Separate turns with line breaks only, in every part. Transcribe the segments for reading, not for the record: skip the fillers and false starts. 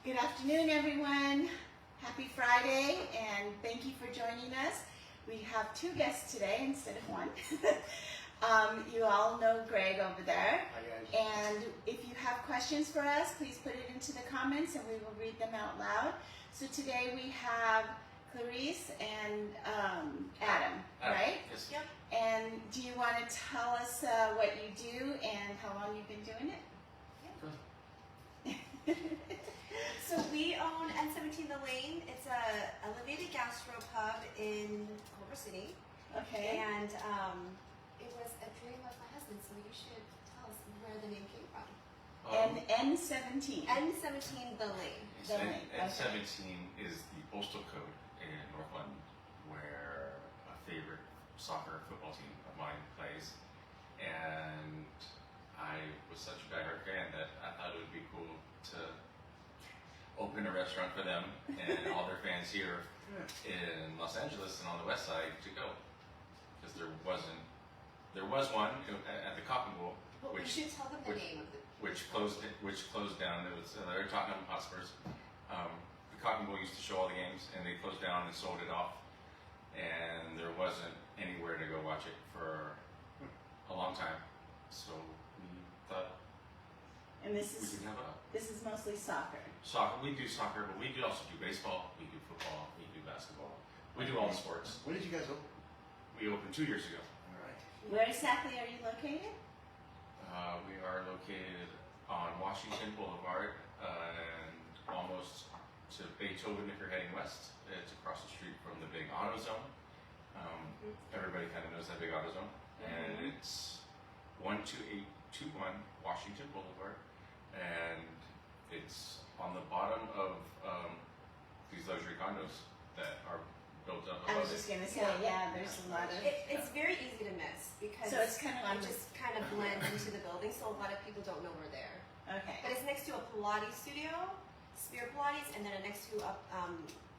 Good afternoon, everyone. Happy Friday, and thank you for joining us. We have two guests today instead of one. You all know Greg over there.
Hi, guys.
And if you have questions for us, please put it into the comments and we will read them out loud. So today we have Clarice and Adam, right?
Yes.
Yep. And do you want to tell us what you do and how long you've been doing it?
So we own N17 The Lane. It's a elevated gastro pub in Culver City.
Okay.
And it was a dream of my husband, so you should tell us where the name came from.
And N17.
N17 The Lane.
The Lane, okay.
N17 is the postal code in North London where a favorite soccer football team of mine plays. And I was such a diehard fan that I thought it would be cool to open a restaurant for them and all their fans here in Los Angeles and on the west side to go. Because there was one at the Cotton Bowl,
Well, we should tell them the name of the
which closed down. It was they're Tottenham Hotspurs. The Cotton Bowl used to show all the games, and they closed down and sold it off. And there wasn't anywhere to go watch it for a long time, so we thought
And
we could have it up.
this is mostly soccer.
Soccer, we do soccer, but we do also do baseball, we do football, we do basketball. We do all the sports.
When did you guys open?
We opened 2 years ago.
All right.
Where exactly are you located?
We are located on Washington Boulevard and almost to Beethoven if you're heading west. It's across the street from the big AutoZone. Everybody kind of knows that big AutoZone. And it's 12821 Washington Boulevard. And it's on the bottom of these luxury condos that are built up
I
above
was just
it.
gonna say, yeah, there's a lot of.
It's very easy to miss because
So it's kind of on
it
the.
just kind of blends into the building, so a lot of people don't know we're there.
Okay.
But it's next to a Pilates studio, Spear Pilates, and then next to a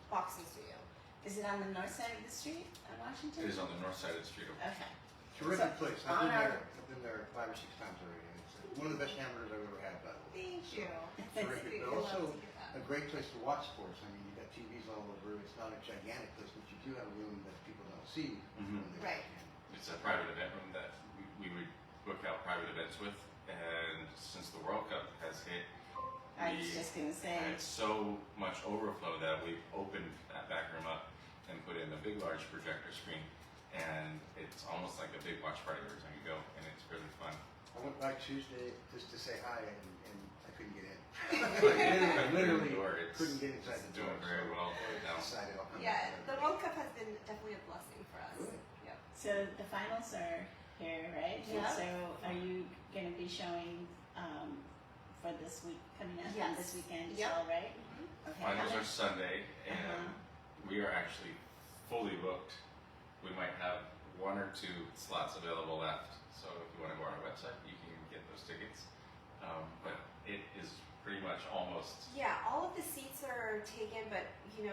boxing studio.
Is it on the north side of the street on Washington?
It is on the north side of the street.
Okay.
Terrific place.
on
I've been there 5 or 6 times already. It's one of the best hamburgers I've ever had, by the way.
Thank you.
Terrific, but
We'd love
also
to hear that.
a great place to watch sports. I mean, you've got TVs all over. It's not a gigantic place, but you do have a room that people don't see.
Mhm.
when they
Right.
walk in.
It's a private event room that we would book out private events with, and since the World Cup has hit,
I was just gonna say.
had so much overflow that we've opened that back room up and put in a big, large projector screen, and it's almost like a big watch party every time you go, and it's really fun.
I went by Tuesday just to say hi, and I couldn't get in.
But
literally
the door, it's
couldn't get inside the door.
doing very well now.
Decided I'll come
Yeah,
back.
the World Cup has been definitely a blessing for us.
Good.
Yep.
So the finals are here, right?
Yeah.
So are you gonna be showing for this week coming up?
Yes.
This weekend as
Yep.
well, right? Okay. how
Finals are
many-
Sunday, and we are actually fully booked. We might have 1 or 2 slots available left, so if you want to go on our website, you can get those tickets. But it is pretty much almost.
Yeah, all of the seats are taken, but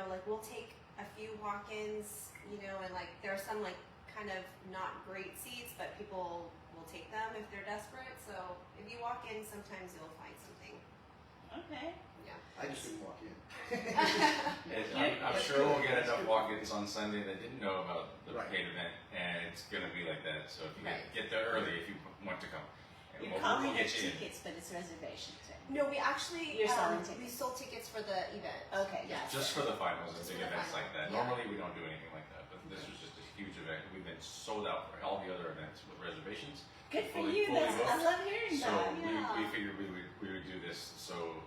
like we'll take a few walk-ins, and like there are some like kind of not great seats, but people will take them if they're desperate. So if you walk in, sometimes you'll find something.
Okay.
Yeah.
I just didn't walk in.
I'm sure we'll get enough walk-ins on Sunday that didn't know about the
Right.
paid event, and it's going to be like that. So if you
Right.
get there early, if you want to come, and
You're
we'll
calling it
get you in.
tickets, but it's reservations. Right?
No, we actually
You're selling
we
tickets.
sold tickets for the event.
Okay.
Yes.
Just for the finals and
Just
big
for the
events like
finals,
that.
yeah.
Normally we don't do anything like that, but this was just a huge event. We've been sold out for all the other events with reservations.
Good for
Fully-
you.
fully
That's, I
booked.
love hearing
So
that.
we figured we would do this so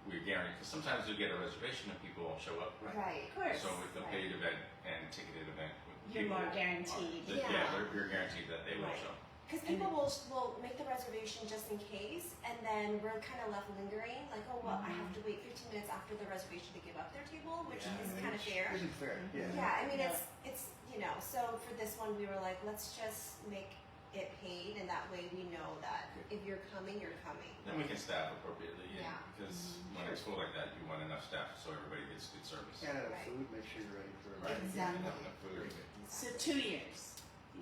we guarantee, because sometimes you get a reservation and people won't show up.
Right.
Of course.
So with the
Right.
paid event and ticketed event,
You're
people
more
are-
guaranteed.
Yeah.
you're guaranteed that they will
Right.
show.
Because people will make the reservation just in case, and then we're kind of left lingering, like, oh, well, I have to wait 15 minutes after the reservation to give up their table, which
Yeah,
is
I mean,
kind of fair.
Isn't fair, yeah.
Yeah, I mean,
Yeah.
it's so for this one, we were like, let's just make it paid, and that way we know that if you're coming, you're coming.
Then we can staff appropriately,
Yeah.
Because when it's full like that, you want enough staff so everybody gets good service.
And
Right.
food, make sure you're ready for
Right.
everybody.
Exactly.
Have enough food.
Very good.
So 2 years.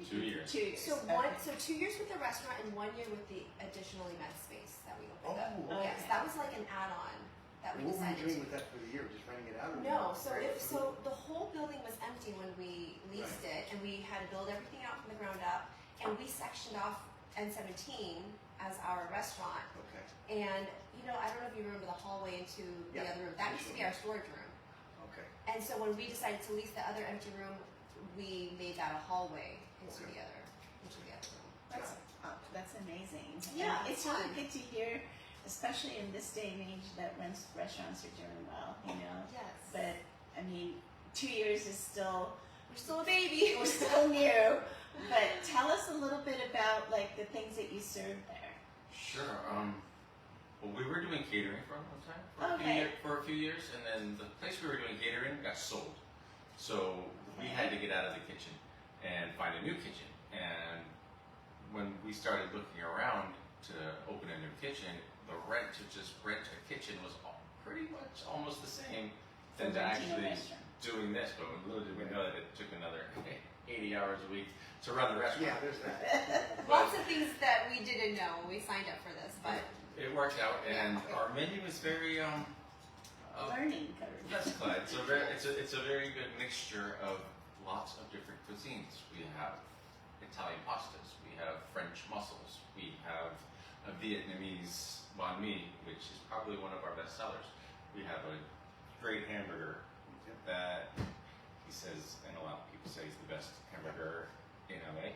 2 years.
2 years.
So
Okay.
2 years with the restaurant and 1 year with the additional event space that we opened up.
Oh,
Yes,
okay.
that was like an add-on that we
What were you
decided
doing
to.
with that for the year? Just renting it out? Or
No,
you-
so the whole building was empty when we leased it, and we had to build everything out from the ground up, and we sectioned off N17 as our restaurant.
Okay,
And I don't know if you remember the hallway into the
Yeah,
other room. That used to be our storage room.
okay.
And so when we decided to lease the other empty room, we made that a hallway into
Okay.
the other room.
That's amazing.
Yeah,
And it's
fun.
really good to hear, especially in this day and age that restaurants are doing well,
Yes.
But I mean, 2 years is still
We're still a baby.
we're still new. But tell us a little bit about like the things that you serve there.
Sure. Well, we were doing catering for a long time,
Okay.
for a few years, and then the place we were doing catering got sold. So we had to get out of the kitchen and find a new kitchen. And when we started looking around to open a new kitchen, the rent to just rent a kitchen was pretty much almost the same
For
than to
renting a
actually
restaurant.
doing this. But little did we know that it took another 80 hours a week to run the restaurant.
Yeah, there's that.
Lots of things that we didn't know when we signed up for this, but
It worked out, and
Yeah.
our menu is very
Learning curve.
That's Clyde. It's a very good mixture of lots of different cuisines. We have Italian pastas, we have French mussels, we have a Vietnamese banh mi, which is probably one of our best sellers. We have a great hamburger that he says, and a lot of people say is the best hamburger in LA.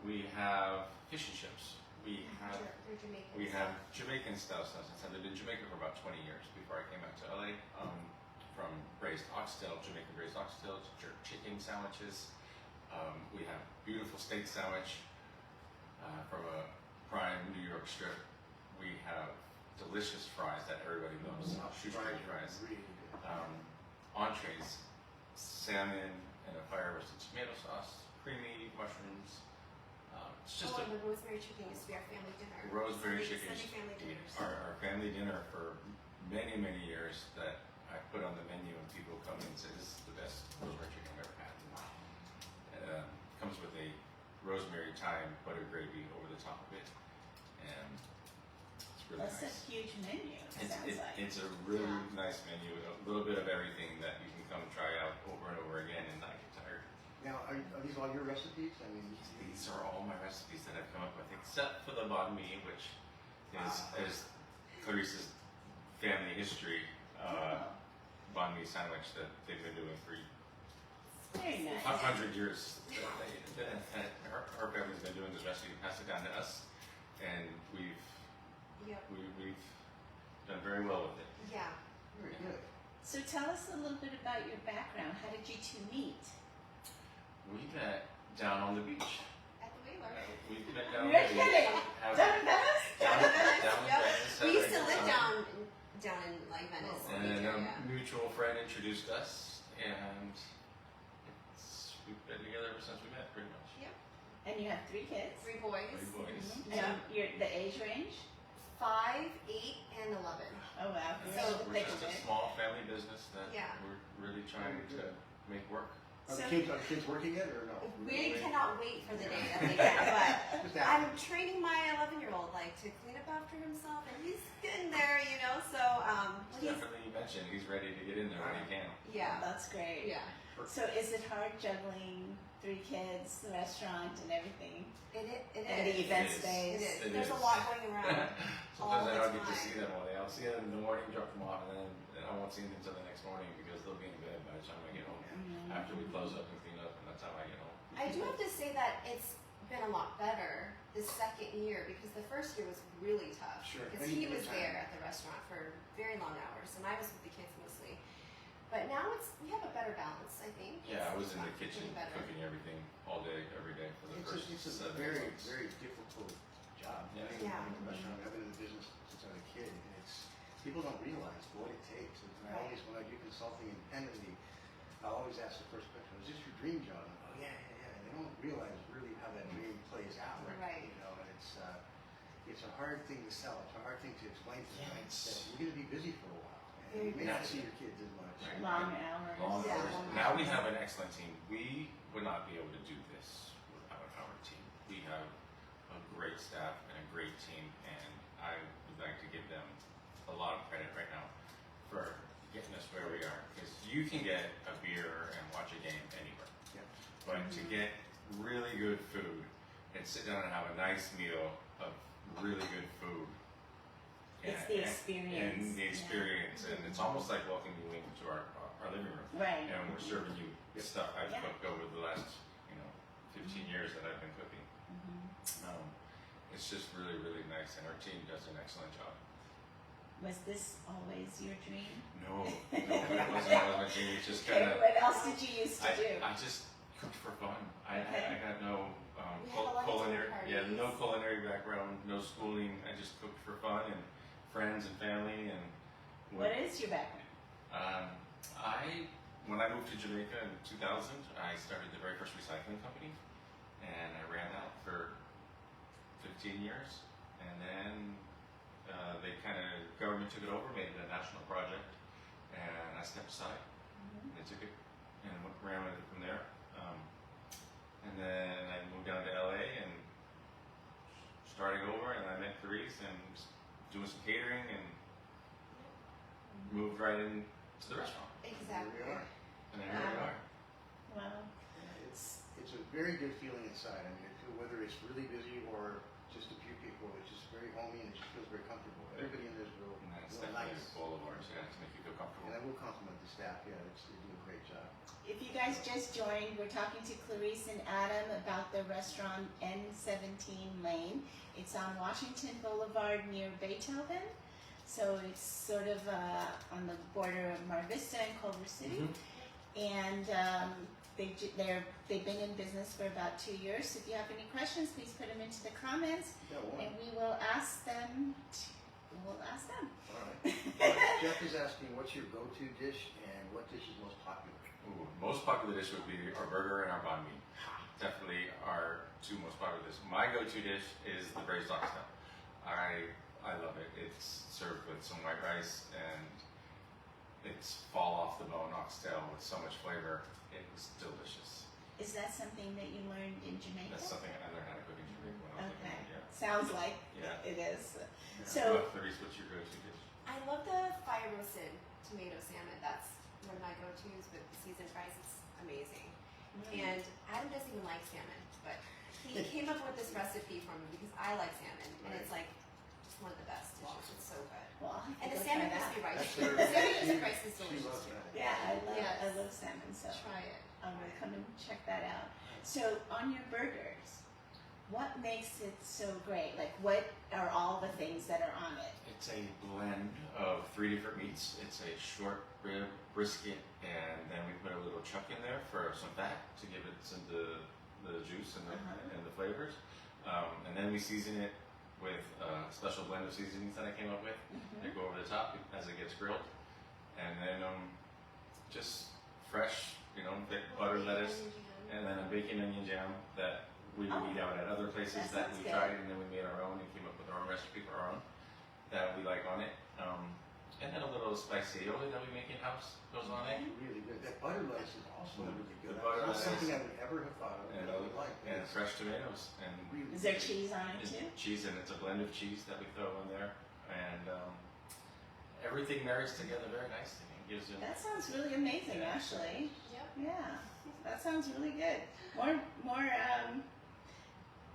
We have fish and chips. We have
they're Jamaican.
we have Jamaican style stuff. I lived in Jamaica for about 20 years before I came out to LA. From braised oxtail, Jamaican braised oxtail, to jerk chicken sandwiches. We have beautiful steak sandwich from a prime New York strip. We have delicious fries that everybody loves, shoestring fries.
Really good.
Entrees, salmon and a fire roasted tomato sauce, creamy mushrooms. It's just a
and the rosemary chicken used to be our family dinner.
rosemary
Sunday-
chicken is
Sunday family dinners.
our family dinner for many, many years that I put on the menu and people come in and say, this is the best rosemary chicken I've ever had. Comes with a rosemary thyme butter gravy over the top of it. And it's really
That's
nice.
a huge menu. It sounds like.
It's a really
Yeah.
nice menu, a little bit of everything that you can come try out over and over again and not get tired.
Now, are these all your recipes? I mean,
These are all my recipes that I've come up with, except for the banh mi, which is Clarice's family history banh mi sandwich that they've been doing for
Very nice.
100 years. Her family's been doing this recipe, passed it down to us, and we've
Yep.
done very well with it.
Yeah.
very good.
So tell us a little bit about your background. How did you two meet?
We met down on the beach.
At the Whaler.
We met down on
You're
the beach.
kidding.
Have-
Down in Venice?
Down in
Yep.
Venice,
We used to
having
live
some-
down in like Venice.
Oh,
And
Beach
then a
area.
mutual friend introduced us, and we've been together ever since we met, pretty much.
And you have 3 kids.
3 boys.
3 boys.
Yeah.
And the age range?
5, 8, and 11.
Oh wow.
And
You're in the
we're
thick
just
of
a
it.
small family business that
Yeah.
we're really trying to make work.
Are
So-
the kids working yet or no?
We cannot wait for the day that they can, but
Just ask.
I'm training my 11-year-old like to clean up after himself, and he's getting there, So he's
Definitely mentioned he's ready to get in there when he can.
yeah,
That's great.
yeah.
So is it hard juggling 3 kids, the restaurant, and everything?
It
And the
is.
event
It is.
space?
It is.
It
There's
is.
a lot going around.
Sometimes I
all
don't
the
get to
time.
see them all day. I'll see them in the morning, drop them off, and then I won't see them until the next morning because they'll be in bed by the time I get home.
Mhm.
After we close up and clean up, and that's how I get home.
I do have to say that it's been a lot better this second year because the first year was really tough.
Sure.
Because
Then
he
you
was
get time.
there at the restaurant for very long hours, and I was with the kids mostly. But now we have a better balance, I think.
Yeah, I was in the
It's
kitchen
getting better.
cooking everything all day, every day for the first
It's a
7
very,
months.
very difficult job.
Yeah.
Running
Yeah.
a restaurant. I've been in the business since I was a kid, and people don't realize what it takes. And I always, when I do consulting independently, I always ask the first question: is this your dream job? And, oh yeah. And they don't realize really how that dream plays out.
Right.
And it's a hard thing to sell. It's a hard thing to explain to them
Yeah,
that you're going to be busy for a while, and you may
Yeah.
not see your kids as much.
Right.
Long hours.
Long
Yeah,
hours.
long
Now we
hours.
have an excellent team. We would not be able to do this without our team. We have a great staff and a great team, and I would like to give them a lot of credit right now you can get a beer and watch a game anywhere.
Yeah.
But to get really good food and sit down and have a nice meal of really good food.
It's the experience.
And the experience. And it's almost like welcoming you into our living room.
Right.
And we're serving you stuff I've
Yeah.
cooked over the last, 15 years that I've been cooking. It's just really, really nice, and our team does an excellent job.
Was this always your dream?
No, it wasn't always my dream. It's just kind
Okay,
of.
what else did you used to do?
I just cooked for fun. I got no
We had a lot of
culinary,
dinner
no
parties.
culinary background, no schooling. I just cooked for fun and friends and family and.
What is your background?
When I moved to Jamaica in 2000, I started the very first recycling company, and I ran that for 15 years, and then government took it over, made it a national project, and I stepped aside. They took it and ran with it from there. And then I moved down to LA and starting over, and I met Clarice and doing some catering and moved right into the restaurant.
Exactly.
Here we are.
And then here we are.
Wow.
It's a very good feeling inside. I mean, whether it's really busy or just a few people, it's just very homey and it just feels very comfortable. Everybody in there is real,
And that's
real
definitely
nice.
all of ours, yeah, to make you feel comfortable.
And I will compliment the staff. Yeah, they do a great job.
If you guys just joined, we're talking to Clarice and Adam about the restaurant N17 Lane. It's on Washington Boulevard near Beethoven. So it's sort of on the border of Mar Vista and Culver City. And they've been in business for about 2 years. So if you have any questions, please put them into the comments,
Yeah, one.
and we will ask them. We'll ask them.
All right. Jeff is asking, what's your go-to dish and what dish is most popular?
Ooh, most popular dish would be our burger and our banh mi. Definitely our two most popular dishes. My go-to dish is the braised oxtail. I love it. It's served with some white rice and it's fall off the bone oxtail with so much flavor. It was delicious.
Is that something that you learned in Jamaica?
That's something I learned how to cook in Jamaica when I was
Okay.
living there.
Sounds like
Yeah.
it is.
Yeah.
So-
Clarice, what's your go-to dish?
I love the fire roasted tomato salmon. That's one of my go-tos with seasoned fries. It's amazing. And Adam doesn't even like salmon, but he came up with this recipe for me because I like salmon, and it's like just one of the best dishes. It's so good.
Well, I'll have to
And the
go
salmon
try that.
crispy rice.
That's
The
her-
salmon crispy rice is
She
delicious
loves
too.
that.
Yeah,
Yes.
I love salmon, so
Try it.
I will come and check that out. So on your burgers, what makes it so great? Like, what are all the things that are on it?
It's a blend of 3 different meats. It's a short rib, brisket, and then we put a little chuck in there for some fat to give it some the juice and the flavors. And then we season it with a special blend of seasonings that I came up with. They go over the top as it gets grilled. And then just fresh, butter, lettuce, and then a bacon onion jam that we would eat out at other places
That
that
sounds
we
good.
tried, and then we made our own and came up with our own recipe for our own that we like on it. And then a little spicy aioli that we make in house goes on it.
Really good. That butter lettuce is also really good.
The butter
That's not
lettuce.
something I would ever have thought of.
And,
I would like.
and
It's
fresh tomatoes and
really
Is there
good.
cheese on it too?
cheese, and it's a blend of cheese that we throw in there, and everything marries together very nicely. It gives you.
That sounds really amazing, actually.
Yep.
Yeah, that sounds really good.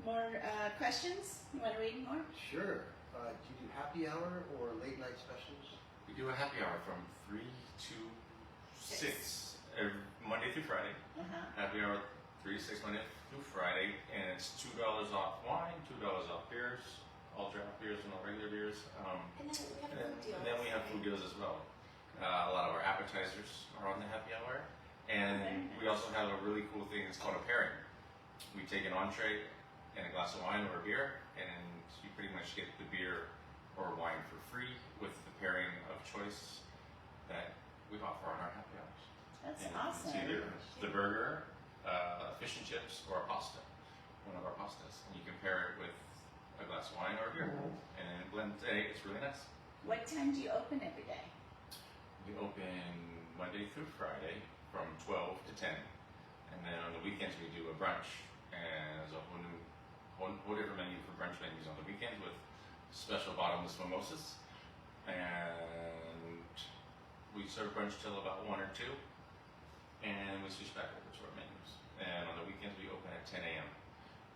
More questions? You want to read more?
Sure. Do you do happy hour or late night specials?
We do a happy hour from 3 to 6 every Monday through Friday. Happy hour 3 to 6 Monday through Friday, and it's $2 off wine, $2 off beers, all draft beers and all regular beers.
And then we have food deals.
And then we have food deals as well. A lot of our appetizers are on the happy hour, and we also have a really cool thing. It's called a pairing. We take an entree and a glass of wine or a beer, and you pretty much get the beer or wine for free with the pairing of choice that we offer on our happy hours.
That's
And
awesome.
It's either the burger, fish and chips, or a pasta, one of our pastas. And you can pair it with a glass of wine or a beer, and blend it. It's really nice.
What time do you open every day?
We open Monday through Friday from 12 to 10, and then on the weekends we do a brunch, and there's a whole different menu for brunch menus on the weekends with special bottomless mimosas, and we serve brunch till about 1 or 2, and we switch back over to our menus. And on the weekends, we open at 10 a.m.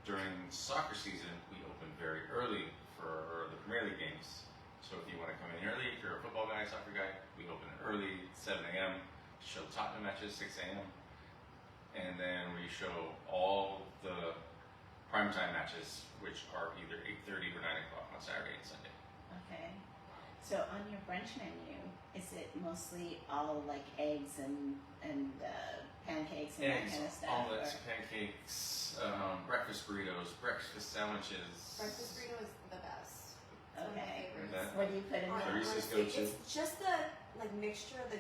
During soccer season, we open very early for the Premier League games. So if you want to come in early, if you're a football guy, soccer guy, we open early, 7 a.m. to show Tottenham matches, 6 a.m. And then we show all the primetime matches, which are either 8:30 or 9 o'clock on Saturday and Sunday.
Okay. So on your brunch menu, is it mostly all like eggs and pancakes and
Eggs,
that kind of stuff?
omelets, pancakes, breakfast burritos, breakfast sandwiches.
Breakfast burrito is the best. It's one of my
Okay.
favorites.
What do you put in there?
Clarice's
Honestly,
go-to.
it's just the mixture, the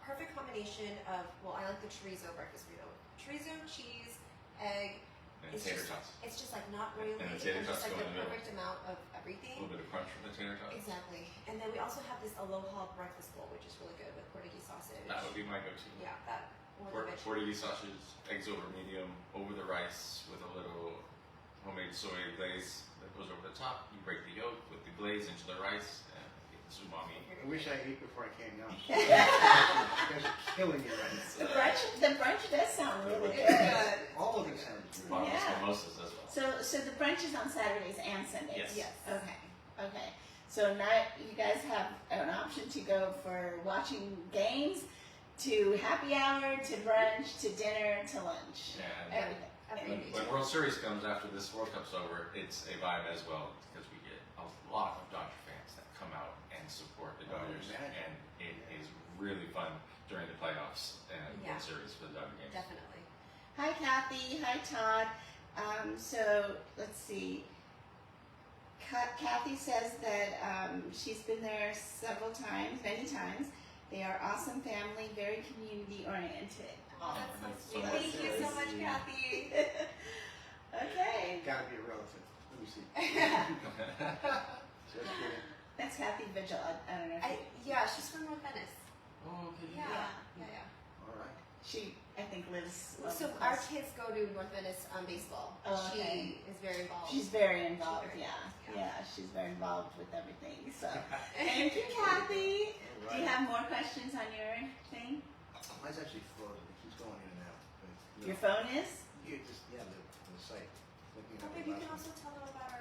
perfect combination of, well, I like the chorizo breakfast burrito. Chorizo, cheese, egg.
And
It's
tater
just,
tots.
it's just like not really,
And the
it's
tater
just
tots
like
go
the
in the middle.
perfect amount of
A
everything.
little bit of crunch from the tater tots.
Exactly. And then we also have this aloha breakfast bowl, which is really good with Portuguese sausage.
That would be my go-to.
Yeah, that or the veggie.
Portuguese sausage, eggs over medium, over the rice with a little homemade soy glaze that goes over the top. You break the yolk with the glaze into the rice and get the umami.
I wish I ate before I came now. You guys are killing me right now.
The brunch does sound really
It's
good.
good.
All of it sounds good.
Bottomless
Yeah.
mimosas as well.
So the brunch is on Saturdays and Sundays?
Yes.
Yes.
Okay. So now you guys have an option to go for watching games, to happy hour, to brunch, to dinner, to lunch.
And
Everything.
when World Series comes after this World Cup's over, it's a vibe as well because we get a lot of Dodger fans that come out and support the Dodgers,
imagine.
and it is really fun during the playoffs and
Yeah.
World Series for the Dodger games.
Definitely.
Hi Kathy, hi Todd. So let's see. Kathy says that she's been there several times, many times. They are awesome family, very community oriented.
Oh,
that's
that's
so
so
sweet.
sweet. Thank you so much, Kathy.
Okay,
Gotta be a relative. Let me see. Just kidding.
that's Kathy Vigil. I don't know. If
Yeah, she's from North Venice.
Oh, okay.
Yeah.
All right.
she, I think, lives.
So
close.
our kids go to North Venice baseball.
Oh, okay.
She is very involved.
She's very involved.
She's very
Yeah,
involved,
yeah, she's very involved with everything. So thank you, Kathy.
All
Do you
right.
have more questions on your thing?
Mine's actually frozen. It keeps going in and out. But,
Your phone is?
You just, the site. Looking
Oh,
at
babe,
the
you can
last
also tell them about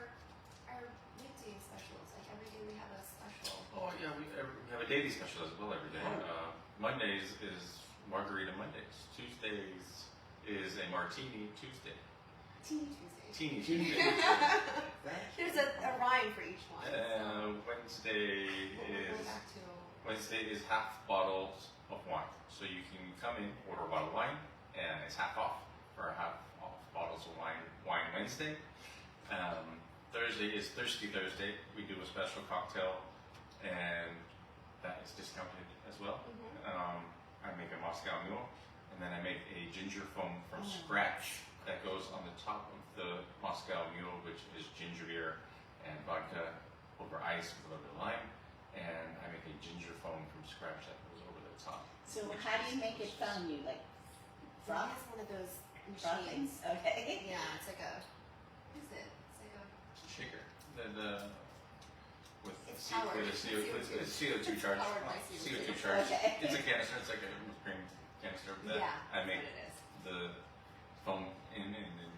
our weekday specials. Like every day we have a special.
Oh yeah, we have a daily special as well every day. Mondays is Margarita Mondays. Tuesdays is a Martini Tuesday.
Teeny Tuesday.
Teeny Tuesday.
That?
There's a rhyme for each one.
Wednesday
We'll
is
go back to.
Wednesday is half bottles of wine. So you can come in, order a bottle of wine, and it's half off for half off bottles of wine Wednesday. Thursday is Thirsty Thursday. We do a special cocktail, and that is discounted as well. I make a Moscow Mule, and then I make a ginger foam from scratch that goes on the top of the Moscow Mule, which is ginger beer and vodka over ice with a little bit of lime. And I make a ginger foam from scratch that goes over the top.
So how do you make it foam? You like
He
froth?
has one of those
Frothing?
machines.
Okay.
Yeah, it's like a. What is it? It's like a.
It's a shaker. The with
It's
CO,
powered.
with a CO2
It's
charge.
powered by CO2.
CO2 charge.
Okay.
It's a canister. It's like a whipped cream canister that
Yeah,
I
that's
make
what it is.
the foam in, and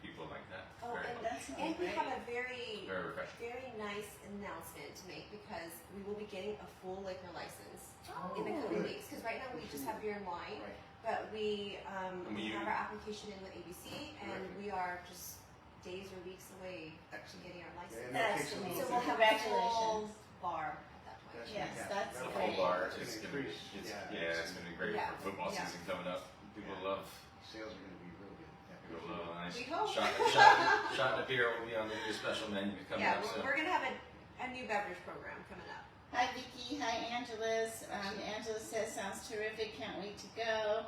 people like that.
Oh,
Very
and
much.
That's
And we
great.
have a very,
Very refreshing.
very nice announcement to make because we will be getting a full liquor license in the
Oh,
coming
good.
weeks. Because right now we just have beer and wine,
Right.
but we
we
have our application in with ABC, and
Terrific.
we are just days or weeks away from
Excellent.
getting our
Yeah,
license.
and that
That's
takes a
amazing.
little
So we'll
bit.
have a full
Congratulations.
bar at that point.
That's
Yes,
fantastic.
that's
That'll
The
great.
whole bar
It's
is
gonna
gonna be,
increase.
it's,
Yeah,
yeah, it's gonna be great
Yeah.
for football
Yeah.
season coming up. People
Yeah.
love.
Sales are gonna be real good. Yeah.
People love a nice
We hope.
shot of beer will be on the new special menu coming
Yeah,
up soon.
we're gonna have a new beverage program coming up.
Hi Vicky, hi Angela's. Angela says, sounds terrific, can't wait to go.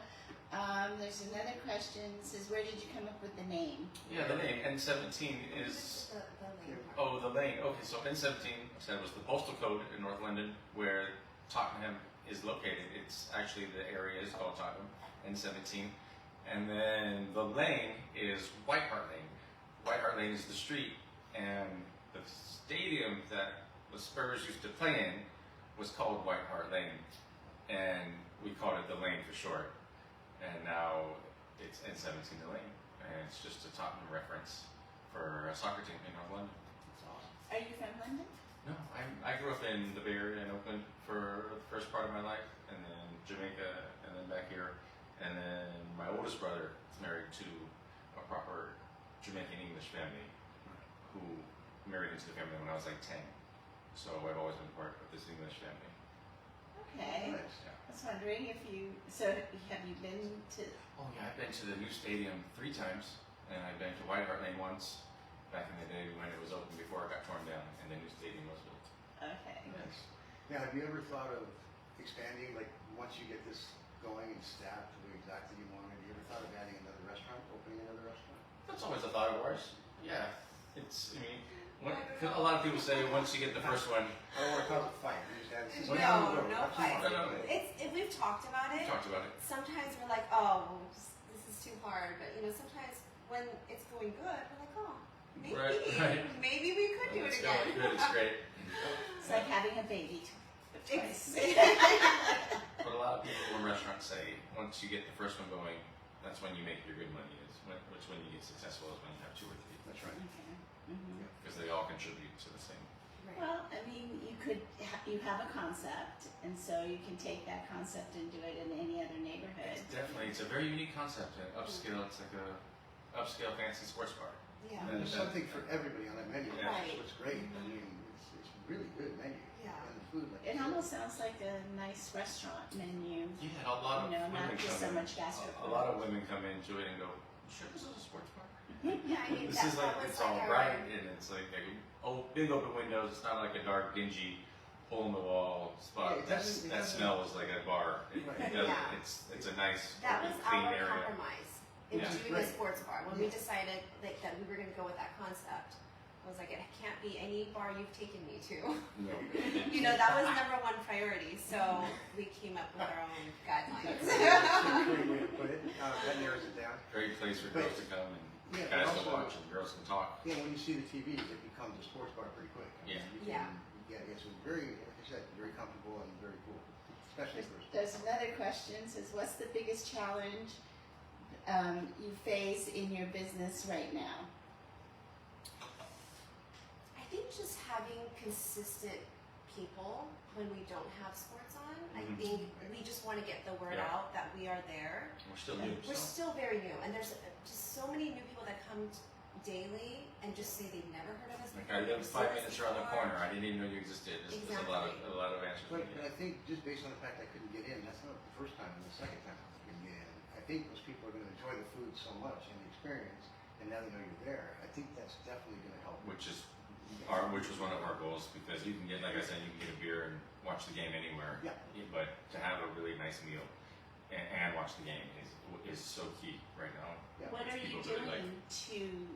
There's another question, it says, where did you come up with the name?
Yeah, the name N17 is.
The lane part.
Oh, the lane. Okay, so N17 I said was the postal code in North London where Tottenham is located. It's actually the area is called Tottenham, N17. And then the lane is White Hart Lane. White Hart Lane is the street, and the stadium that the Spurs used to play in was called White Hart Lane. and we called it the Lane for short. And now it's N17 the Lane, and it's just a Tottenham reference for a soccer team in North London.
It's awesome.
Are you from London?
No, I grew up in the Bay Area in Oakland for the first part of my life, and then Jamaica, and then back here. And then my oldest brother is married to a proper Jamaican English family who married into the family when I was like 10. So I've always been part of this English family.
Okay.
Nice.
I was wondering if you, so have you been to,
Oh yeah, I've been to the new stadium 3 times, and I've been to White Hart Lane once, back in the day when it was open before it got torn down, and the new stadium was built.
okay.
Nice. Now, have you ever thought of expanding, like, once you get this going and staffed the way exactly you want it, have you ever thought of adding another restaurant, opening another restaurant?
That's always a thought of ours. Yeah, it's, I mean, a lot of people say once you get the first one,
I don't want to cause a fight, we just add this.
No fight.
No.
We've talked about
we
it.
talked about it.
Sometimes we're like, oh, well, this is too hard. But sometimes when it's going good, we're like, oh, maybe,
Right.
maybe we could do it
It's
again.
going good, it's great.
It's like having a baby twice.
But a lot of people in restaurants say once you get the first one going, that's when you make your good money. Which when you get successful is when you have 2 or 3.
That's right.
Okay. Mhm.
Because they all contribute to the same.
Right.
Well, I mean, you have a concept, and so you can take that concept and do it in any other neighborhood.
It's a very unique concept. An upscale, it's like a upscale fancy sports bar.
Yeah.
And
There's something for everybody on that menu,
Yeah.
that's what's great, I mean, it's really good menu.
Yeah.
And the food, like
It
you said.
almost sounds like a nice restaurant menu.
Yeah, a lot of
You know,
women
not just
come
so
in.
much gastro
A lot of women come into it and go, "Sure, this is a sports bar."
Yeah, I mean,
This
that,
is like
that was
it's
like
all
our,
bright and it's like big open windows. It's not like a dark, dingy, hole in the wall spot.
Yeah, it doesn't-
that smells like a bar.
Right.
doesn't-
Yeah.
It's a nice,
that was
clean
our
area.
compromise in
Yeah.
doing
Right.
a sports bar. When
Yeah.
we decided that we were going to go with that concept, I was like, it can't be any bar you've taken me to.
No.
That was #1 priority. So we came up with our own guidelines.
That's a great way to put it, that narrows it down.
Great place for girls to come and
Yeah,
guys
but
to
also-
watch and girls can talk.
Yeah, when you see the TVs, it becomes a sports bar pretty quick. I mean,
Yeah.
you can, so it's very, like I said, very comfortable and very cool, especially for a
There's another question, says, what's the biggest challenge you face in your business right now?
I think just having consistent people when we don't have sports on. I
Mhm.
think we just want to get the word
Yeah.
out that we are there.
We're still new,
We're
so
still very new, and there's just so many new people that come daily and just say they've never heard of us
like
before.
I live
never
5
seen us
minutes around the
before.
corner. I didn't even know you existed. There's a lot of answers.
But
we
I
get.
think just based on the fact I couldn't get in, that's not the first time and the second time I couldn't get in. I think those people are going to enjoy the food so much and the experience, and now they know you're there. I think that's definitely going to help.
Which was one of our goals, because you can get, like I said, you can get a beer and watch the game anywhere.
Yeah.
But to have a really nice meal and watch the game is so key right now.
Yeah.
What are you
People really like-
doing to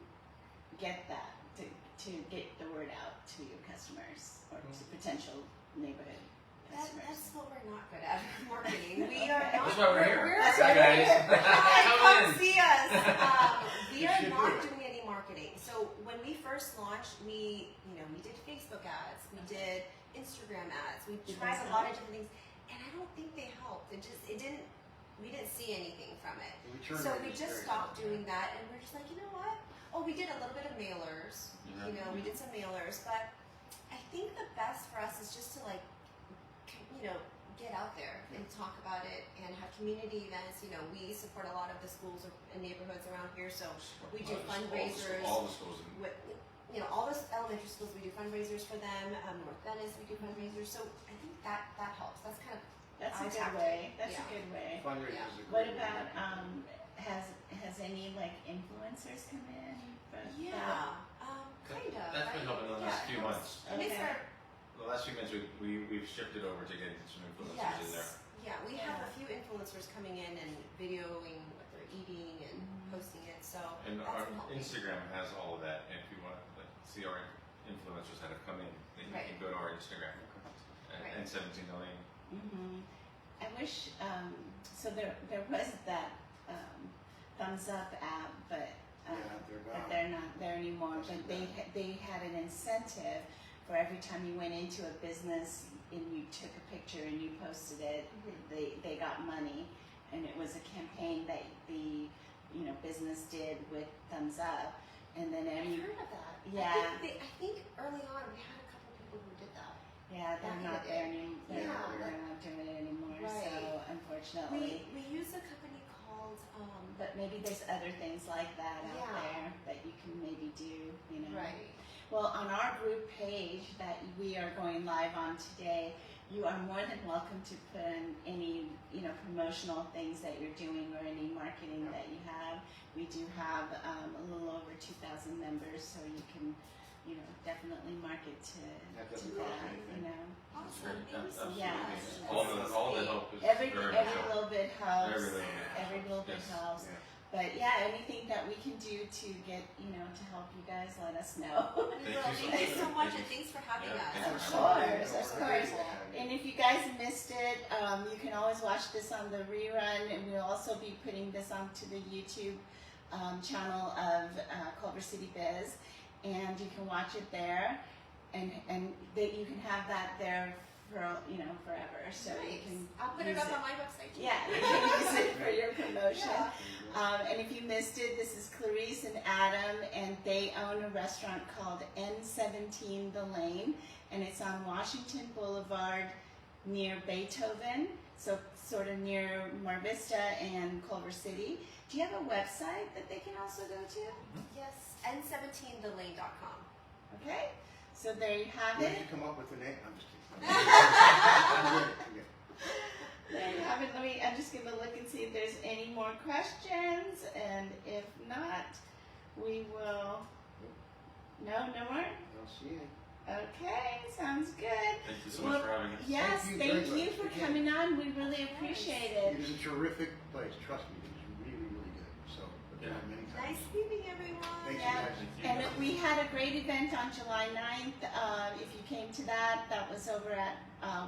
get that, to get the word out to your customers or to potential neighborhood customers?
That's what we're not good at, marketing. We are not.
That's why we're here.
That's why we're
Guys,
here.
come
Come
in.
see us. We
You
are
should
not
do it.
doing any marketing. So when we first launched, we did Facebook ads, we did Instagram ads, we
Did
tried
they
a lot
help?
of different things, and I don't think they helped. We didn't see anything from it.
The return
So
rate
we
is
just
very
stopped
high.
doing that, and we're just like, you know what? Oh, we did a little bit of mailers.
Yeah.
We did some mailers, but I think the best for us is just to get out there and talk about it and have community events. We support a lot of the schools and neighborhoods around here, so we do fundraisers.
All the schools.
With, all those elementary schools, we do fundraisers for them. North Venice, we do fundraisers. So I think that helps. That's kind of
That's a
our
good
tactic.
way. That's a
Yeah.
good way.
Fundraisers
Yeah.
is a
What
great way.
about has any like influencers come in?
Kind of.
That's been helping the last few months.
It makes
Okay.
our
The last few months we've shifted over to getting some influencers in there.
yes. Yeah, we have a few influencers coming in and videoing what they're eating and posting it. So
And
that's
our
been helping.
Instagram has all of that. And if you want to see our influencers that have come in, then you
Right.
can go to our Instagram
Right.
and 17 million.
Mm-hmm. I wish so. There was that thumbs up app, but
They're
but
gone.
they're not there anymore. But they had an incentive for every time you went into a business, and you took a picture and you posted it, they got money, and it was a campaign that the business did with Thumbs Up, and then
I've heard of that.
Yeah.
I think early on we had a couple people who did that.
Yeah, they're
Back in
not
the
there
day.
anymore.
Yeah.
They're not doing it anymore.
Right.
So unfortunately,
We use a company called
but maybe there's other things like that out
Yeah.
there that you can maybe do.
right.
Well, on our group page that we are going live on today, you are more than welcome to put in any promotional things that you're doing or any marketing that you have. We do have a little over 2,000 members, so you can definitely market to
That doesn't
that.
cost anything.
Awesome.
Great.
Thank you so
Absolutely.
Yeah.
All the help is
Every
very much helpful.
little bit helps.
Every little bit.
Every little bit
Yes.
helps.
Yeah.
But yeah, anything that we can do to get to help you guys, let us know.
Thank you so much, and thanks for having
Yeah,
us.
thanks
Of
for
course,
Yeah,
of
we're
course.
grateful to have you.
And if you guys missed it, you can always watch this on the rerun, and we'll also be putting this onto the YouTube channel of Culver City Biz, and you can watch it there, and that you can have that there for forever. So you can
I'll put it
use
up on my website too.
Yeah, you can use it for your promotion.
Yeah.
And if you missed it, this is Clarice and Adam, and they own a restaurant called N17 The Lane, and it's on Washington Boulevard near Beethoven, so sort of near Mar Vista and Culver City. Do you have a website that they can also go to?
Yes, n17thelane.com.
Okay, so there you have
Where
it.
did you come up with the name? I'm just kidding. I'm kidding.
There you have it. I'm just going to look and see if there's any more questions, and if not, we will. No more?
I don't see any.
Okay, sounds good.
Thank you so much for having us.
Yes,
Thank you
thank
very
you
much.
for
Again.
coming on. We really appreciate it.
It is a terrific place. Trust me, it is really, really good. So, I've been
Yeah.
on many times.
Nice meeting everyone.
Thank you
Yeah.
guys.
Thank you.
And we had a great event on July 9th. If you came to that was over at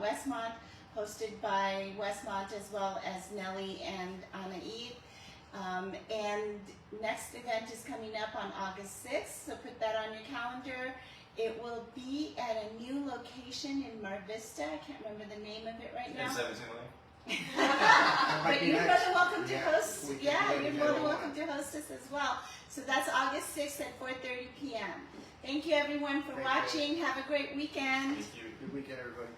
Westmont, hosted by Westmont as well as Nellie and Anna Eve. And next event is coming up on August 6th, so put that on your calendar. It will be at a new location in Mar Vista. I can't remember the name of it right now.
That might
But
be
you're more
nice.
than welcome to
Yeah,
host.
we can
Yeah,
let
you're
you
more
know.
than welcome to host us as well. So that's August 6th at 4:30 p.m. Thank you everyone for
Thank you.
watching. Have a great weekend.
Thank you.
Good weekend, everybody.